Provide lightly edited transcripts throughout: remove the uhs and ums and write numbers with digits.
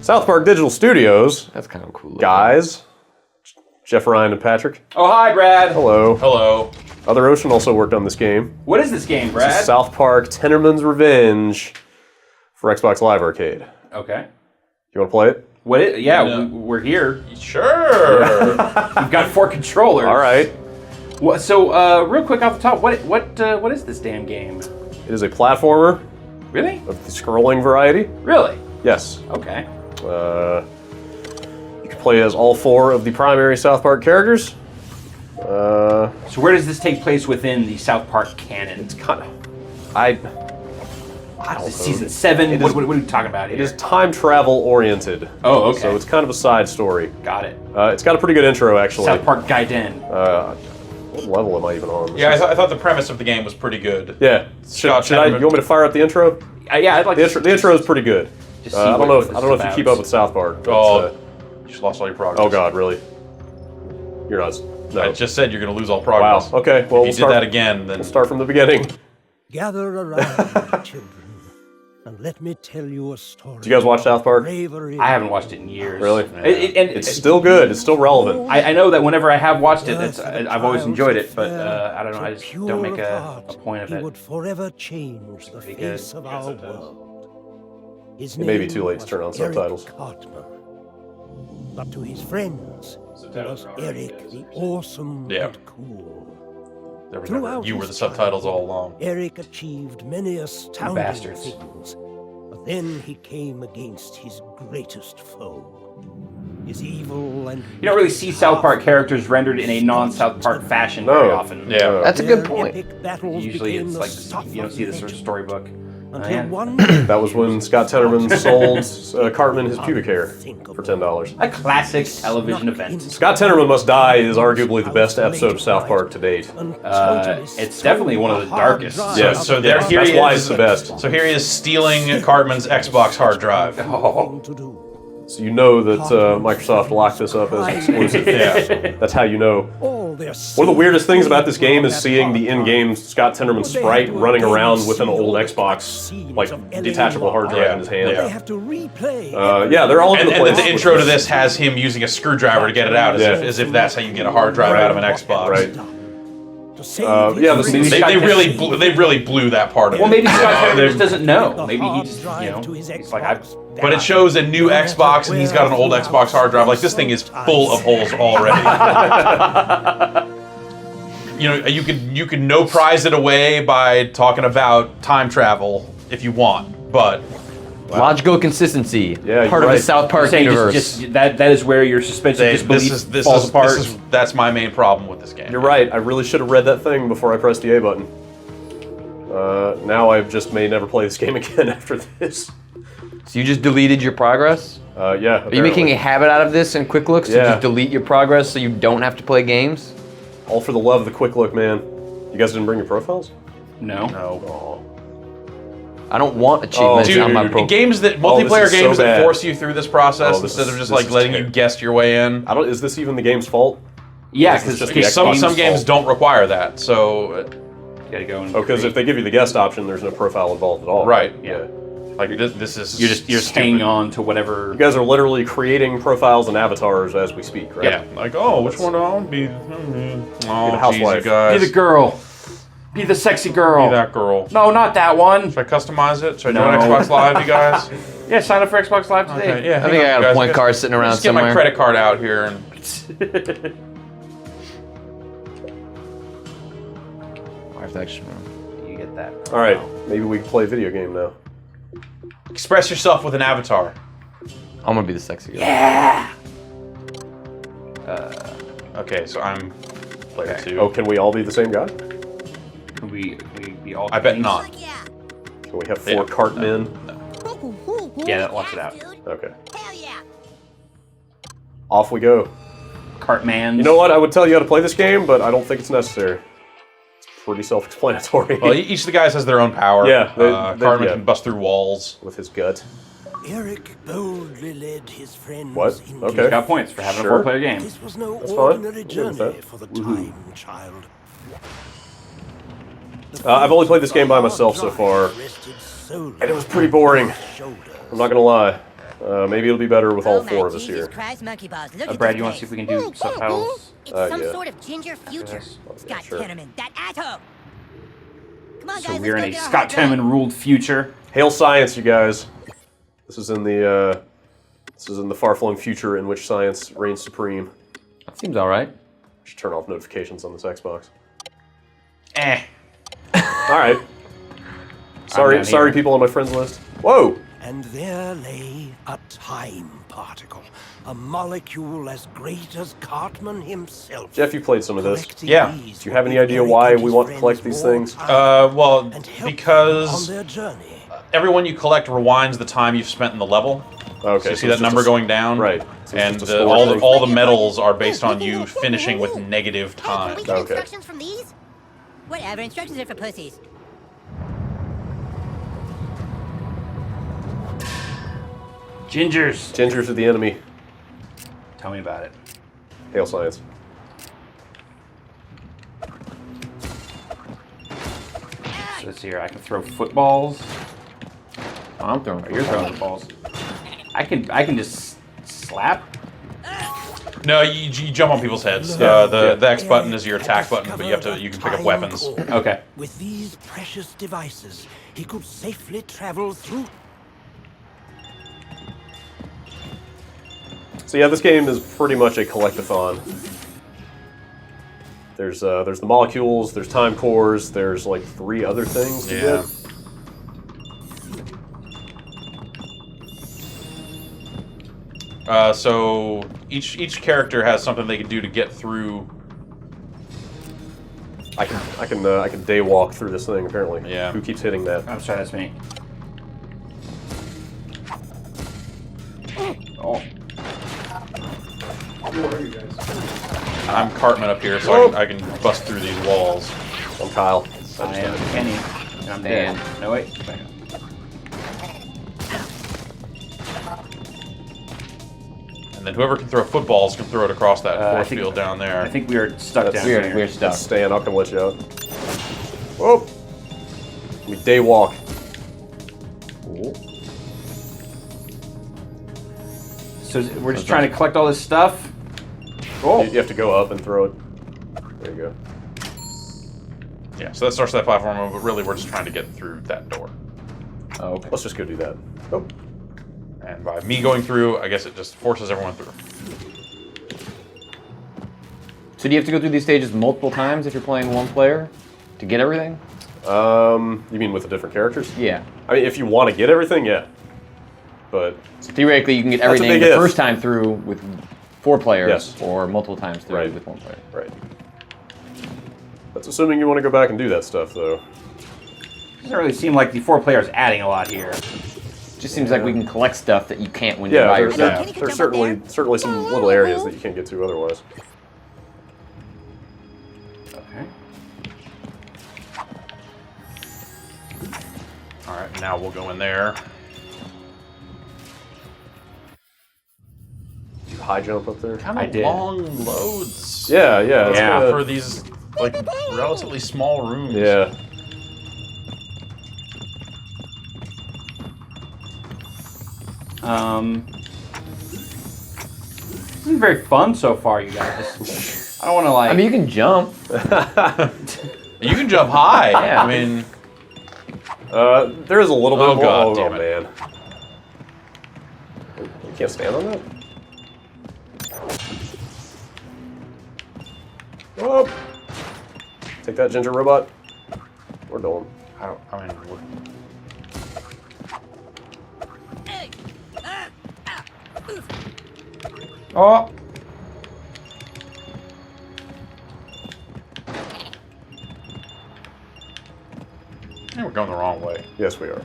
South Park Digital Studios. That's kind of cool. Guys. Jeff, Ryan, and Patrick. Oh, hi, Brad. Hello. Hello. Other Ocean also worked on this game. What is this game, Brad? This is South Park Tenorman's Revenge for Xbox Live Arcade. Okay. You want to play it? We're here. Sure. We've got 4 controllers. All right. So, real quick off the top, what is this damn game? It is a platformer Really? of the scrolling variety. Really? Yes. Okay. You can play as all 4 of the primary South Park characters. So where does this take place within the South Park canon? It's kind of... I don't know. Season 7? What are we talking about here? It is time travel oriented. Oh, okay. So it's kind of a side story. Got it. It's got a pretty good intro, actually. South Park Gaiden. What level am I even on? Yeah, I thought the premise of the game was pretty good. Yeah. Should I? You want me to fire up the intro? Yeah, I'd like The intro is pretty good. Just see I don't what know if you keep up with South Park. But, Oh, you just lost all your progress. oh God, really? You're not. No. I just said you're going to lose all Wow. progress. Okay. Well, If you did that again, then... We'll start from the beginning. Gather around, children, and let me tell you a story. Do you guys watch South Park? Bravery. I haven't watched it in years. Really? It's Still good. It's still relevant. I know that whenever I have watched it, I've always Trials enjoyed of it, but fair, I don't know. I just so don't make pure a of heart, point of he it. would forever change the Pretty good. face of our world. His It may be name too late to was turn on Eric subtitles. Cartman. But to his friends, he was Eric the awesome Yeah. and cool. There was never, Throughout you were his the subtitles all along. Eric achieved many astounding bastards. things, but then he came against his greatest foe. His evil and You don't really see South Park characters rendered in a non-South Park fashion very No. often. Yeah. That's a good point. epic battles Usually became it's the like stuff you don't of see this sort of legend, storybook. until yeah. one day That was when Scott Tenorman sold Cartman his pubic hair for $10. A classic television event. Scott Tenorman Must Die is arguably the best episode of South Park to date. It's definitely one of the darkest. Yeah, So there, yeah, here that's he why is. it's the best. So here he is stealing Cartman's Xbox hard drive. thing to do. So you know that Microsoft locked this up as exclusive. Yeah. That's how you know. All their One of the weirdest things about this game is seeing the in-game Scott Tenorman sprite running around with an old Xbox, like, detachable hard drive in his hand. They have to replay. Yeah, they're all over And the then place. the intro to this has him using a screwdriver to get it out, as if that's how you get a hard drive out of an Xbox. Right. To save yeah, his the- friends. They really blew that part of Well, it. maybe Scott Yeah, Tenorman they- just doesn't know. Maybe he just, he's like, But it shows a new Xbox, and he's got an old Xbox hard drive. Like, this thing is full of holes already. You can no prize it away by talking about time travel if you want, but Logical consistency. Yeah, part you're of the right. South Park saying universe. just that is where your suspension of disbelief falls apart. that's my main problem with this game. You're right. I really should have read that thing before I pressed the A button. Now I just may never play this game again after this. So you just deleted your progress? Yeah. Are you making a habit out of this in Quick Looks to Yeah. just delete your progress so you don't have to play games? All for the love of the quick look, man. You guys didn't bring your profiles? No. No. I don't want achievements Dude, on my profile. games that this multiplayer is so games that bad. force you through this process Oh, this instead is- of just this like is letting you terrible. guess your way in. Is this even the game's fault? Yeah, This is because just the Some Xbox games fault. don't require that, so you gotta go and Because if they give you the guest option, there's no profile involved at all. right, yeah. like this is you're just hanging on to whatever. You guys are literally creating profiles and avatars as we speak, right? Yeah, like which one do I want to be? Oh, housewife. geez, you guys. Be the girl. Be the sexy girl. Be that girl. No, not that one. Should I customize it? Should I No. do an Xbox Live, you guys? Yeah, sign up for Xbox Live today. Okay, yeah. I think I got a point card sitting around Just get somewhere. my credit card out here and. I have to actually- You get that. All right, maybe we can play a video game now. Express yourself with an avatar. I'm gonna be the sexy girl. Yeah. Okay, so I'm player Okay. 2. Oh, can we all be the same guy? Can we be all? I bet kings? not. Can we have 4 Yeah. Cartmen? Yeah, that locks it out. Okay. Hell yeah. Off we go. Cartman. You know what? I would tell you how to play this game, but I don't think it's necessary. It's pretty self-explanatory. Well, each of the guys has their own power. Yeah, Cartman yeah. can bust through walls. With his gut. Eric boldly led his friends What? into Okay. He's got points for having Sure. a 4-player game. This was no That's fine. ordinary I'm good with journey that. for the time child. I've only played this game by myself so far, and it was pretty boring. I'm not gonna lie. Maybe it'll be better with all Oh my 4 of us Jesus here. Christ, monkey balls. Look at Brad, this you want to see if place. we can do subtitles? It's some yeah. sort of ginger future. Yes. Scott sure. Tenorman, that asshole. Come on, So guys, we're let's in go a get our Scott hot dog. Tenorman ruled future. Hail science, you guys. This is in the far-flung future in which science reigns supreme. That seems all right. Should turn off notifications on this Xbox. Eh. All right. Sorry, down sorry, here. people on my friends list. Whoa! And there lay a time particle, a molecule as great as Cartman himself. Jeff, you played some of this. Collecting Yeah. these Do you have would any give idea Eric why and we his want to friends collect these more things? time Well, and help them because on their journey. everyone you collect rewinds the time you've spent in the level. Okay, So you so see it's that just number a- going down? right. So it's And just a score all, thing. all the medals are based on you finishing with negative Hey, can time. we get Okay. instructions from these? Whatever, instructions are for pussies. Gingers. Gingers are the enemy. Tell me about it. Hail science. So let's see here. I can throw footballs. I'm throwing. You're throwing footballs. I can just slap. No, you jump on people's heads. Yeah. The X button is your attack button, but you can pick up weapons. Okay. With these precious devices, he could safely travel through. So yeah, this game is pretty much a collectathon. There's the molecules, there's time cores, there's like 3 other things to Yeah. get. So each character has something they can do to get through. I can day walk through this thing apparently. Yeah. Who keeps hitting that? I'm sorry, that's me. Oh. I'm Cartman up here, so I can bust through these walls. I'm Kyle. I am Kenny. And I'm Dan. dead. No, wait. And then whoever can throw footballs can throw it across that I force think- field down there. I think we are stuck down Weird, here. weird stuff. Stan, I'll come let you out. Whoa! We day walk. So we're just trying to collect all this stuff. Oh. You have to go up and throw it. There you go. Yeah, so that starts that platform, but really we're just trying to get through that door. Oh, okay. Let's just go do that. Oh. And by me going through, I guess it just forces everyone through. So do you have to go through these stages multiple times if you're playing one player to get everything? You mean with the different characters? Yeah. I mean, if you want to get everything, yeah. But So theoretically, you can get That's a everything big the if. first time through with 4 players, Yes. or multiple times through Right. with 1 player. right. That's assuming you want to go back and do that stuff, though. Doesn't really seem like the 4 players adding a lot here. Just seems like we can collect stuff that you can't when you're Yeah, by there's, yourself. Kenny could there's jump up certainly some little areas that you can't get to otherwise. Okay. All right, now we'll go in there. You high jump up there? Kind I of did. long loads. Yeah, yeah. It's Yeah. kinda- For these like relatively small rooms. yeah. This isn't very fun so far, you guys. I don't want to like. I mean, you can jump. You can jump high. Yeah. I mean, There is a little bit Oh, more. God oh, damn man. You can't stand on that? Oh. Take that, ginger robot. We're going. I mean, Oh. we're going the wrong way. Yes, we are.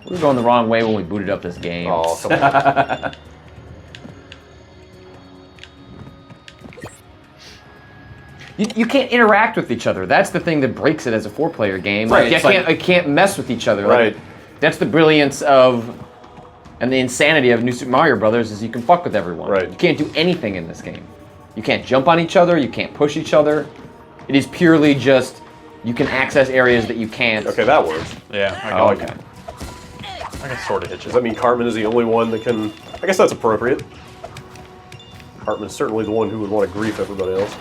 We were going the wrong way when we booted up this game. Oh, come on. You can't interact with each other. That's the thing that breaks it as a 4-player game. Right, Like, it's I can't mess with each other. Like, Right. that's the brilliance of, and the insanity of New Super Mario Brothers is you can fuck with everyone. Right. You can't do anything in this game. You can't jump on each other. You can't push each other. It is purely just you can access areas that you can't. Okay, that works. Yeah. I Oh, got okay. I can sort of hit you. Does that mean Cartman is the only one that can... I guess that's appropriate. Cartman is certainly the one who would want to grief everybody else.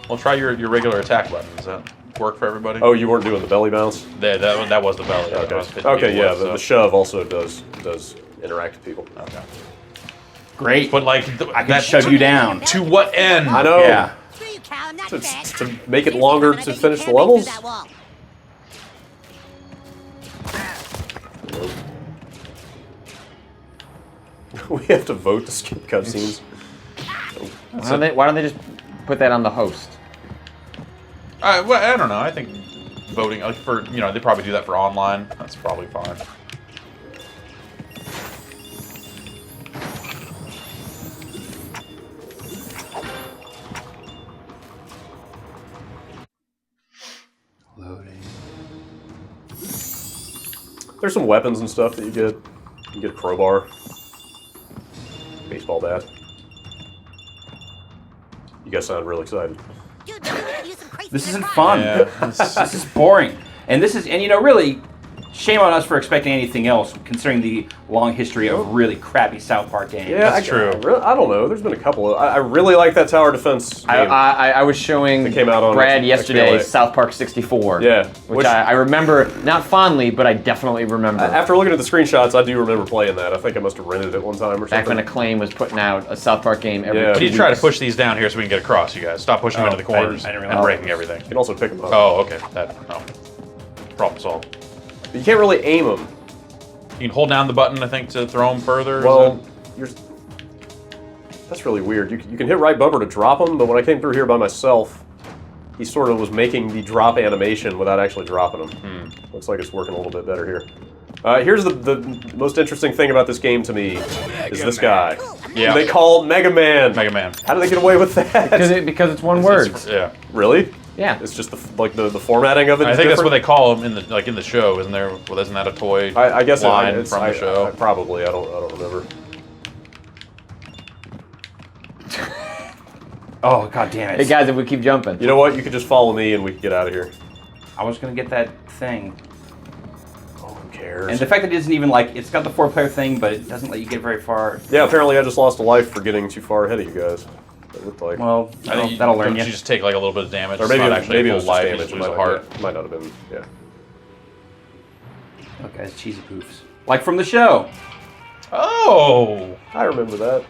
Well, try your regular attack button. Does that work for everybody? Oh, you weren't doing the belly bounce? That was the belly. That was 50 Okay, yeah, people, the shove also does interact with people. Okay. Great. But like, I can shove you down. To what end? I know. Yeah. Screw you, Cal, I'm not To, fast. to make it longer to finish the Can't break levels? through that wall. We have to vote to skip cutscenes. Why don't they just put that on the host? Well, I don't know. I think voting for they probably do that for online. That's probably fine. Loading. There's some weapons and stuff that you get. You get a crowbar, baseball bat. You guys sound really excited. Dude, you wanna use some crazy This isn't surprise. fun. Yeah. This is boring. And really, shame on us for expecting anything else, considering the long history of really crappy South Park games. Yeah, That's true. I don't know. There's been a couple of. I really like that tower defense game. I was showing It came out on Brad yesterday XBLA. South Park 64. Yeah, Which I remember, not fondly, but I definitely remember. After looking at the screenshots, I do remember playing that. I think I must have rented it one time or Back something. when Acclaim was putting out a South Park game every Yeah. 2 We need to try to weeks. push these down here so we can get across, you guys. Stop pushing them into the corners I didn't and realize. breaking everything. You can also pick them up. Oh, okay. Problem solved. But you can't really aim them. You can hold down the button, I think, to throw them further. is Well, it? that's really weird. You can hit right bumper to drop them, but when I came through here by myself, he sort of was making the drop animation without actually dropping them. Looks like it's working a little bit better here. Here's the most interesting thing about this game to me is this guy. Yeah. They call Mega Man. Mega Man. How do they get away with that? Because it's one word. Yeah. Really? Yeah. It's just the formatting of it. I is think that's what they different? call them in the show, isn't there? Well, isn't that a toy I guess line it's, from the show? Probably. I don't remember. Oh, god damn it. Hey guys, if we keep jumping. You know what? You could just follow me and we can get out of here. I was gonna get that thing. Oh, who cares? And the fact that it isn't even it's got the 4-player thing, but it doesn't let you get very far. Yeah, apparently I just lost a life for getting too far ahead of you guys. It looked like. Well, I think that'll learn don't you. you just take like a little bit of damage. or It's maybe not it, actually maybe it full was just life. You damage. just It lose might, a heart. yeah, might not have been. Yeah. Oh, guys, cheesy poofs. Like from the show. Oh. I remember that.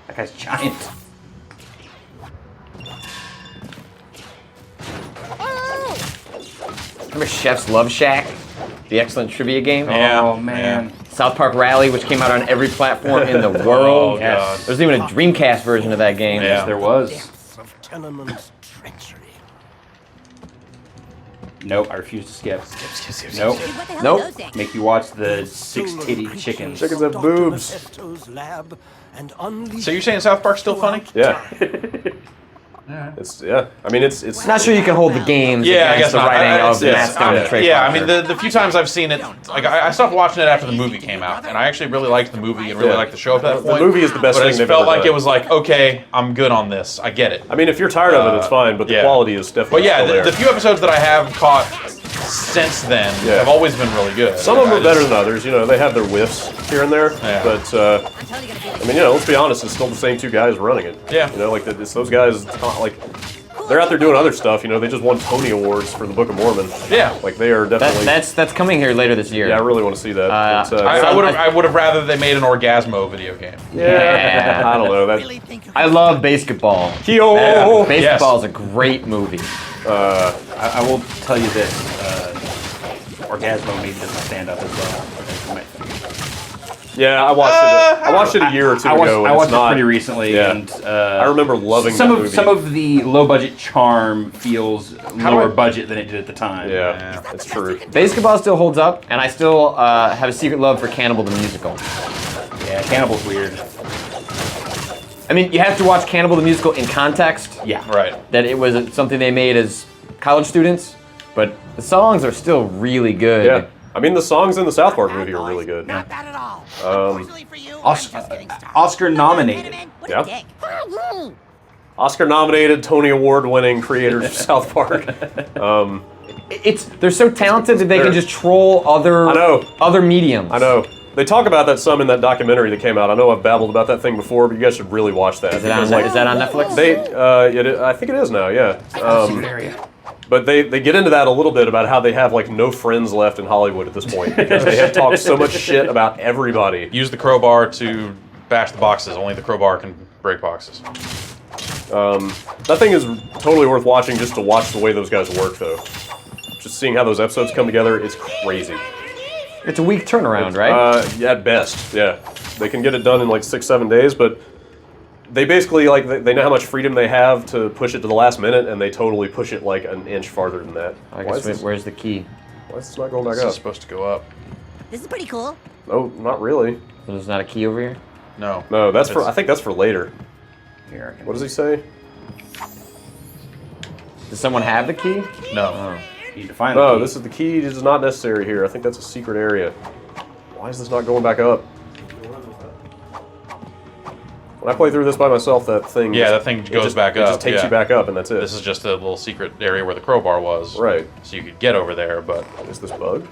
That guy's giant. Remember Chef's Love Shack? The excellent trivia game? Yeah. Oh, man. South Park Rally, which came out on every platform in the Oh world. god. There's even a Dreamcast version of that game. Yeah. Yes, there was. Depths of Tenorman's treachery. Nope, I refuse to skip. Nope. Dude, what the hell Nope. are those things? Make you watch the 6-titty chickens. Chickens have boobs. Lab and unleash So you're saying South Park's still funny? Yeah. It's I mean it's Not sure you can hold the games Yeah, I against guess the not. writing of yeah, Matt's Dominatrix. Yeah, I mean the few times I've seen it, like I stopped watching it after the movie came out, and I actually really liked the movie and really Yeah. liked the show at that The point. movie is the best but I thing just they've felt ever like done. it was like, okay, I'm good on this. I get it. I mean if you're tired of it, it's fine, but the Yeah. quality is definitely But yeah, still there. the few episodes that I have caught since then Yeah. have always been really good. Some of them I are better just- than others. You know, they have their whiffs here and there, Yeah. but I'm totally gonna be I mean, you know, let's be honest, it's still the same two guys running it. Yeah. You know, like it's those guys, like they're out there doing other stuff. You know, they just won Tony Awards for the Book of Mormon. Yeah. Like they are definitely. That's coming here later this year. yeah, I really want to see that. But, I would have rather they made an Orgasmo video game. yeah, I don't know that. really think I love basketball. Kyo. Baseball is a great movie. I will tell you this. Orgasmo maybe doesn't stand up as well. Yeah, I watched it. I watched it a year or two I ago. watched, And I watched it's not, it pretty recently, yeah. and I remember loving some that of movie. some of the low budget charm feels lower budget than it did at the time. Yeah, it's true. Basketball still holds up, and I still have a secret love for Cannibal the Musical. Yeah, Cannibal's weird. I mean, you have to watch Cannibal the Musical in context. Yeah. Right. That it was something they made as college students, but the songs are still really good. Yeah, I mean the songs in the South Park movie are really good. Not bad at all. Unfortunately for you, I'm just getting started. Oscar nominated. What Yeah. a dick. Oscar-nominated, Tony Award-winning creators of South Park. they're so talented that they can just troll other mediums. I know. They talk about that some in that documentary that came out. I know I've babbled about that thing before, but you guys should really watch that. Is that on Netflix? I think it is now. Yeah. But they get into that a little bit about how they have like no friends left in Hollywood at this point because they have talked so much shit about everybody. Use the crowbar to bash the boxes. Only the crowbar can break boxes. That thing is totally worth watching just to watch the way those guys work, though. Just seeing how those episodes come together is crazy. It's a week turnaround, right? Yeah, at best, yeah. They can get it done in like 6-7 days, but they basically, like, they know how much freedom they have to push it to the last minute, and they totally push it like an inch farther than that. I guess where's the key? Why is this not going back This up? is supposed to go up. This is pretty cool. No, not really. So there's not a key over here? No. No, that's for. I think that's for later. Here, I can... What does he say? Does someone have the key? No. You need to find No, the key. this is the key. This is not necessary here. I think that's a secret area. Why is this not going back up? When I play through this by myself, that thing. Yeah, that thing goes back It up. just takes yeah. you back up, and that's it. This is just a little secret area where the crowbar was. Right. So you could get over there, but Is this bugged?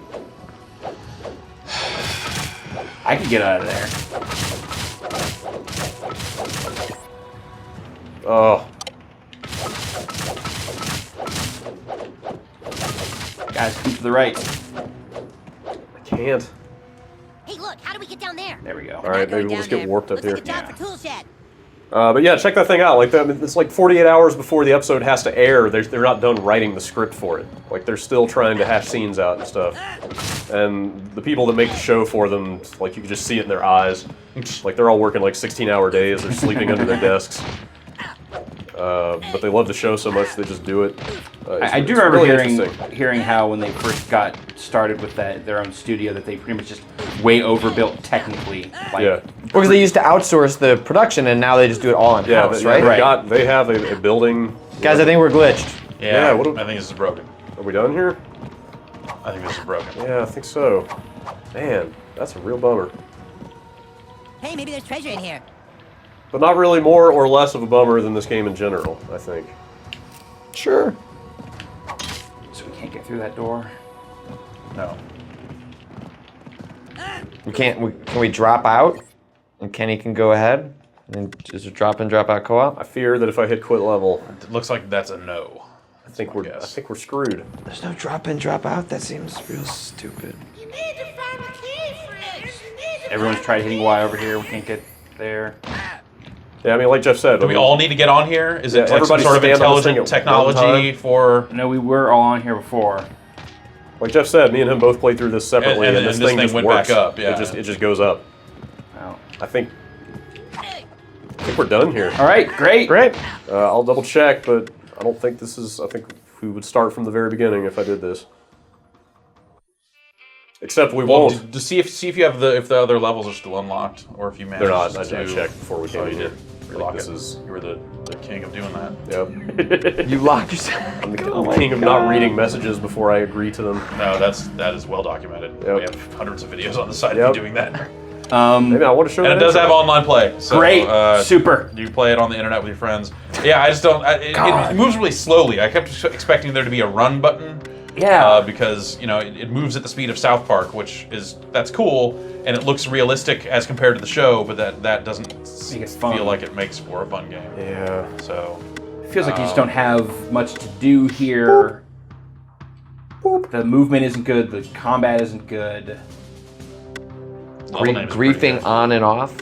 I can get out of there. Oh. Guys, keep to the right. I can't. Hey, look, how do we get down there? There we go. All right, maybe we'll just get warped up Looks here. like a job for Toolshed. But yeah, check that thing out. Like, it's like 48 hours before the episode has to air. They're not done writing the script for it. Like, they're still trying to hash scenes out and stuff. And the people that make the show for them, like, you can just see it in their eyes. Like, they're all working like 16-hour days. They're sleeping under their desks. But they love the show so much they just do it. I do it's remember really interesting. hearing how when they first got started with their own studio that they pretty much just way overbuilt technically. Like, Yeah. Because they used to outsource the production and now they just do it all in Yeah, house, they, right? Right. They have a building. Guys, I think we're glitched. Yeah, what do- I think this is broken. Are we done here? I think this is broken. Yeah, I think so. Man, that's a real bummer. Hey, maybe there's treasure in here. But not really more or less of a bummer than this game in general, I think. Sure. So we can't get through that door. No. Can we drop out? And Kenny can go ahead? And just a drop in, drop out co-op? I fear that if I hit quit level, It looks like that's a no. I think we're screwed. There's no drop in, drop out? That seems real stupid. You need to find the key, Fritz. Everyone's tried hitting Y over here. We can't get there. Yeah, I mean, like Jeff said, Do we all need to get on here? Is Yeah, it like some everybody sort of stand on this thing intelligent at one technology time. for... No, we were all on here before. like Jeff said, me and him both played through this separately, And and, this this thing thing just went works. back up, yeah. It just goes up. Oh. I think we're done here. All right, great. Great. I'll double check, but I don't think this is. I think we would start from the very beginning if I did this. Except we Well, won't. to see if you have if the other levels are still unlocked, or if you managed They're not. I to... checked before we came Oh, in you here. did. I feel like this You is. were the king of doing that. Yep. You locked yourself. I'm the Oh my king of God. not reading messages before I agree to them. No, that is well documented. Yep. We have hundreds of videos on the site Yep. of you doing that. Maybe I want to show And that it does intro. have online play. So, Great. Super. You play it on the internet with your friends. Yeah, I just don't. It moves really slowly. I kept expecting there to be a run button. Yeah. Because it moves at the speed of South Park, that's cool, and it looks realistic as compared to the show, but that doesn't Make it fun. feel like it makes for a fun game. Yeah. So It feels like you just don't have much to do here. The movement isn't good. The combat isn't good. level name is pretty Griefing good. on and off.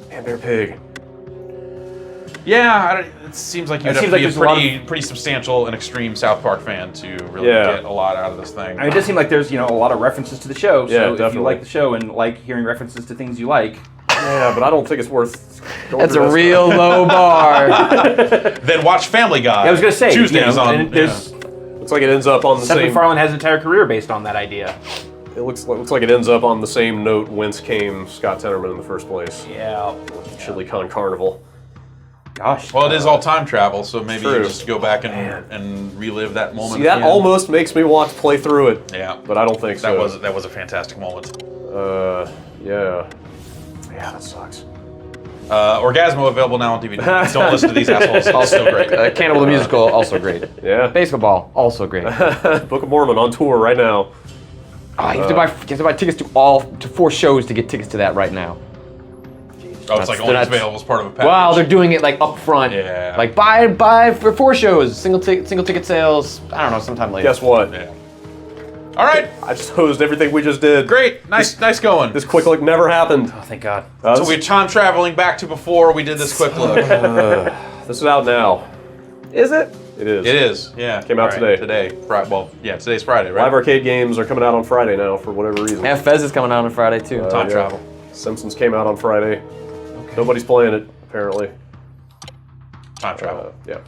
Man, Bear Pig. Yeah, it seems like you'd It have seems to like be a there's a lot pretty substantial and extreme South Park fan to really Yeah. get a lot out of this thing. I mean, it does seem like there's a lot of references to the show. So Yeah, if you definitely. like the show and like hearing references to things you like, Yeah, but I don't think it's worth. Going That's through a that real stuff. low bar. Then watch Family Guy. I was gonna say Tuesdays on. and there's Looks like it ends up on the Seth same. MacFarlane has an entire career based on that idea. It looks like it ends up on the same note whence came Scott Tenorman in the first place. Yeah. Chili Con Carnival. Gosh. Well, it is all time travel, so maybe True. you just go back and relive that moment. See, that again. almost makes me want to play through it, Yeah, but I don't think so. that was a fantastic moment. Yeah. Yeah, that sucks. Orgasmo available now on DVD. Don't listen to these assholes. It's so great. Cannibal the Musical, also great. Yeah. Basketball, also great. Book of Mormon on tour right now. Oh, you have to buy tickets to 4 shows to get tickets to that right now. Oh, it's like only available as part of a package. Wow, they're doing it like up front. Yeah. Like buy for 4 shows, single ticket sales. I don't know, sometime later. Guess what? Yeah. All right. I just hosed everything we just did. Great. Nice going. This quick look never happened. Oh, thank God. So we're time traveling back to before we did this quick look. This is out now. Is it? It is. It is. Yeah. Came out All right, today. Well, yeah, today's Friday, right? Live arcade games are coming out on Friday now for whatever reason. Yeah, Fez is coming out on Friday too. Time travel. Simpsons came out on Friday. Nobody's playing it, apparently. Time travel. Yeah.